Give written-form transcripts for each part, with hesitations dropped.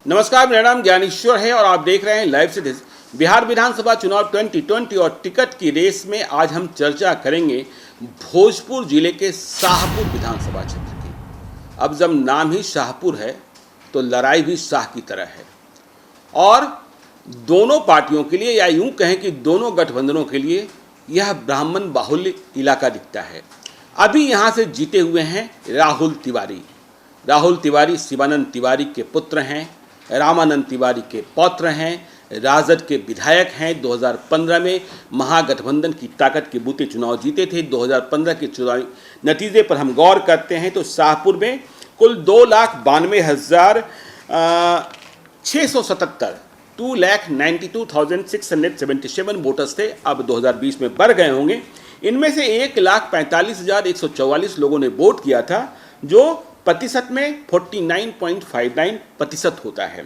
नमस्कार, मेरा नाम ज्ञानेश्वर है और आप देख रहे हैं लाइव सिटीज। बिहार विधानसभा चुनाव 2020 और टिकट की रेस में आज हम चर्चा करेंगे भोजपुर जिले के शाहपुर विधानसभा क्षेत्र की। अब जब नाम ही शाहपुर है तो लड़ाई भी शाह की तरह है और दोनों पार्टियों के लिए, या यूं कहें कि दोनों गठबंधनों के लिए यह ब्राह्मण बाहुल्य इलाका दिखता है। अभी यहाँ से जीते हुए हैं राहुल तिवारी। राहुल तिवारी शिवानंद तिवारी के पुत्र हैं, रामानंद तिवारी के पौत्र हैं, राजद के विधायक हैं। 2015 में महागठबंधन की ताकत के बूते चुनाव जीते थे। 2015 के चुनावी नतीजे पर हम गौर करते हैं तो शाहपुर में कुल 2,92,677 2,92,677 वोटर्स थे। अब 2020 में बढ़ गए होंगे। इनमें से 1,45,144 लोगों ने वोट किया था, जो प्रतिशत में 49.59% होता है।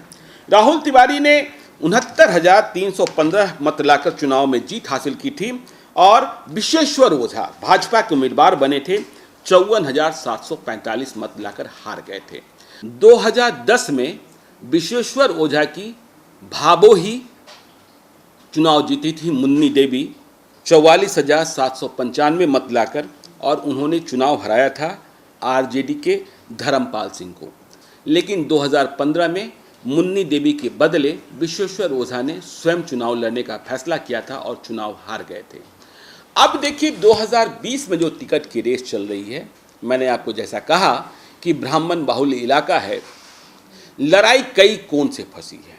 राहुल तिवारी ने 69,315 मत लाकर चुनाव में जीत हासिल की थी और विश्वेश्वर ओझा भाजपा के उम्मीदवार बने थे। 54,745 मत लाकर हार गए थे। 2010 में विश्वेश्वर ओझा की भाबोही चुनाव जीती थी मुन्नी देवी 44,795 मत लाकर, और उन्होंने चुनाव हराया था आरजेडी के धर्मपाल सिंह को। लेकिन 2015 में मुन्नी देवी के बदले विश्वेश्वर ओझा ने स्वयं चुनाव लड़ने का फैसला किया था और चुनाव हार गए थे। अब देखिए 2020 में जो टिकट की रेस चल रही है, मैंने आपको जैसा कहा कि ब्राह्मण बाहुल्य इलाका है, लड़ाई कई कोण से फंसी है।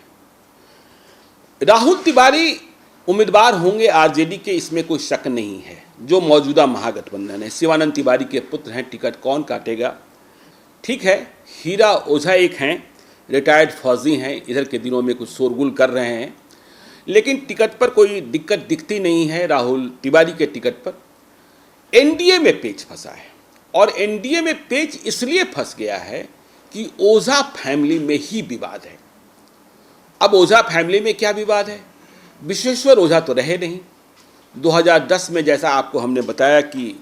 राहुल तिवारी उम्मीदवार होंगे आरजेडी के, इसमें कोई शक नहीं है, जो मौजूदा महागठबंधन है। शिवानंद तिवारी के पुत्र हैं, टिकट कौन काटेगा? ठीक है, हीरा ओझा एक हैं, रिटायर्ड फौजी हैं, इधर के दिनों में कुछ शोरगुल कर रहे हैं, लेकिन टिकट पर कोई दिक्कत दिखती नहीं है राहुल तिवारी के टिकट पर। एनडीए में पेच फंसा है, और एनडीए में पेच इसलिए फंस गया है कि ओझा फैमिली में ही विवाद है। अब ओझा फैमिली में क्या विवाद है? विश्वेश्वर ओझा तो रहे नहीं। 2010 में जैसा आपको हमने बताया कि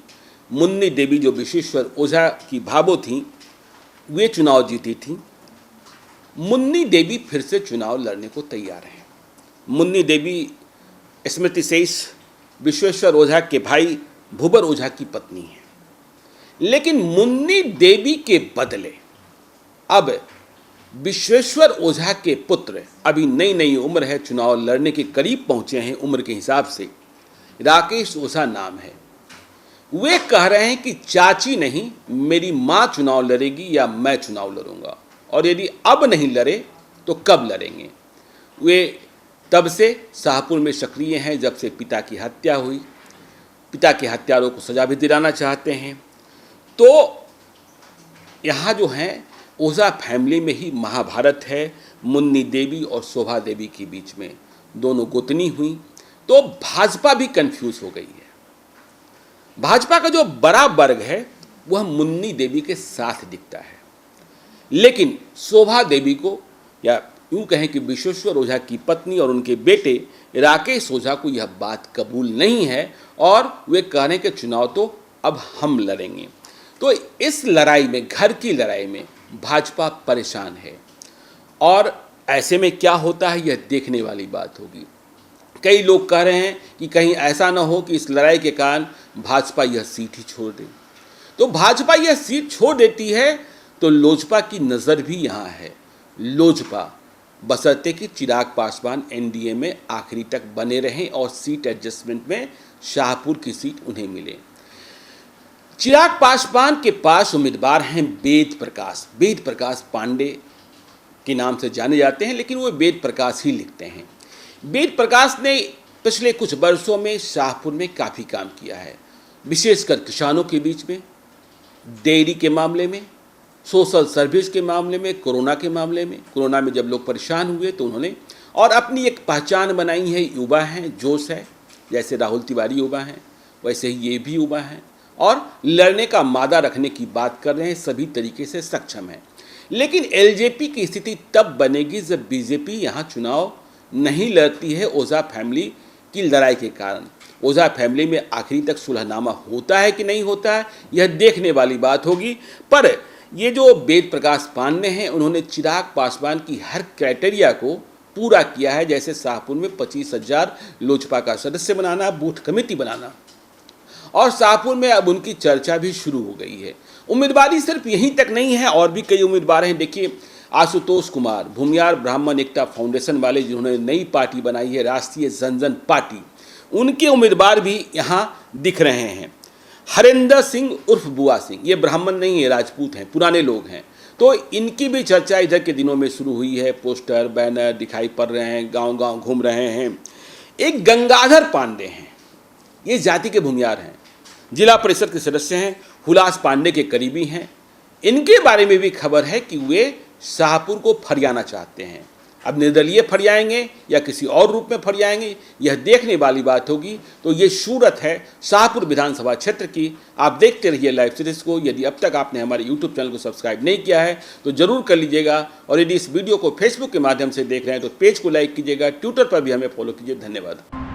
मुन्नी देवी जो विश्वेश्वर ओझा की भाबो थी, वे चुनाव जीती थी। मुन्नी देवी फिर से चुनाव लड़ने को तैयार हैं। मुन्नी देवी स्मृति शेष विश्वेश्वर ओझा के भाई भूबर ओझा की पत्नी है। लेकिन मुन्नी देवी के बदले अब विश्वेश्वर ओझा के पुत्र, अभी नई नई उम्र है, चुनाव लड़ने के करीब पहुंचे हैं उम्र के हिसाब से, राकेश ओझा नाम है। वे कह रहे हैं कि चाची नहीं, मेरी मां चुनाव लड़ेगी या मैं चुनाव लड़ूंगा, और यदि अब नहीं लड़े तो कब लड़ेंगे। वे तब से शाहपुर में सक्रिय हैं जब से पिता की हत्या हुई। पिता के हत्यारों को सजा भी दिलाना चाहते हैं। तो यहाँ जो है ओझा फैमिली में ही महाभारत है। मुन्नी देवी और शोभा देवी के बीच में दोनों गोतनी हुई, तो भाजपा भी कंफ्यूज हो गई है। भाजपा का जो बड़ा वर्ग है वह मुन्नी देवी के साथ दिखता है, लेकिन शोभा देवी को, या यूं कहें कि विश्वेश्वर ओझा की पत्नी और उनके बेटे राकेश ओझा को यह बात कबूल नहीं है, और वे कह रहे हैं कि चुनाव तो अब हम लड़ेंगे। तो इस लड़ाई में, घर की लड़ाई में भाजपा परेशान है, और ऐसे में क्या होता है यह देखने वाली बात होगी। कई लोग कह रहे हैं कि कहीं ऐसा ना हो कि इस लड़ाई के कारण भाजपा यह सीट ही छोड़ दे। तो भाजपा यह सीट छोड़ देती है तो लोजपा की नज़र भी यहाँ है। लोजपा बशर्ते कि चिराग पासवान एनडीए में आखिरी तक बने रहें और सीट एडजस्टमेंट में शाहपुर की सीट उन्हें मिले। चिराग पासवान के पास उम्मीदवार हैं वेद प्रकाश। वेद प्रकाश पांडे के नाम से जाने जाते हैं, लेकिन वो वेद प्रकाश ही लिखते हैं। वेद प्रकाश ने पिछले कुछ वर्षों में शाहपुर में काफ़ी काम किया है, विशेषकर किसानों के बीच में, डेयरी के मामले में, सोशल सर्विस के मामले में, कोरोना के मामले में। कोरोना में जब लोग परेशान हुए तो उन्होंने और अपनी एक पहचान बनाई है। युवा हैं, जोश है, जैसे राहुल तिवारी युवा हैं वैसे ही ये भी युवा हैं, और लड़ने का मादा रखने की बात कर रहे हैं, सभी तरीके से सक्षम है। लेकिन एलजेपी की स्थिति तब बनेगी जब बीजेपी यहाँ चुनाव नहीं लड़ती है ओझा फैमिली की लड़ाई के कारण। ओझा फैमिली में आखिरी तक सुलहनामा होता है कि नहीं होता है, यह देखने वाली बात होगी। पर ये जो वेद प्रकाश पांडे हैं, उन्होंने चिराग पासवान की हर क्राइटेरिया को पूरा किया है, जैसे शाहपुर में 25,000 लोजपा का सदस्य बनाना, बूथ कमेटी बनाना, और शाहपुर में अब उनकी चर्चा भी शुरू हो गई है। उम्मीदवारी सिर्फ यहीं तक नहीं है, और भी कई उम्मीदवार हैं। देखिए, आशुतोष कुमार, भूमियार ब्राह्मण एकता फाउंडेशन वाले, जिन्होंने नई पार्टी बनाई है राष्ट्रीय जनजन पार्टी, उनके उम्मीदवार भी यहाँ दिख रहे हैं। हरेंद्र सिंह उर्फ बुआ सिंह, ये ब्राह्मण नहीं है, राजपूत हैं, पुराने लोग हैं, तो इनकी भी चर्चा इधर के दिनों में शुरू हुई है। पोस्टर बैनर दिखाई पड़ रहे हैं, गांव-गांव घूम रहे हैं। एक गंगाधर पांडे हैं, ये जाति के भूमियार हैं, जिला परिषद के सदस्य हैं, हुलास पांडे के करीबी हैं। इनके बारे में भी खबर है कि वे शाहपुर को फरियाना चाहते हैं। अब निर्दलीय फरियाएंगे या किसी और रूप में फरियाएंगे, यह देखने वाली बात होगी। तो ये सूरत है शाहपुर विधानसभा क्षेत्र की। आप देखते रहिए लाइव सीरीज को। यदि अब तक आपने हमारे यूट्यूब चैनल को सब्सक्राइब नहीं किया है तो जरूर कर लीजिएगा, और यदि इस वीडियो को फेसबुक के माध्यम से देख रहे हैं तो पेज को लाइक कीजिएगा, ट्विटर पर भी हमें फॉलो कीजिए। धन्यवाद।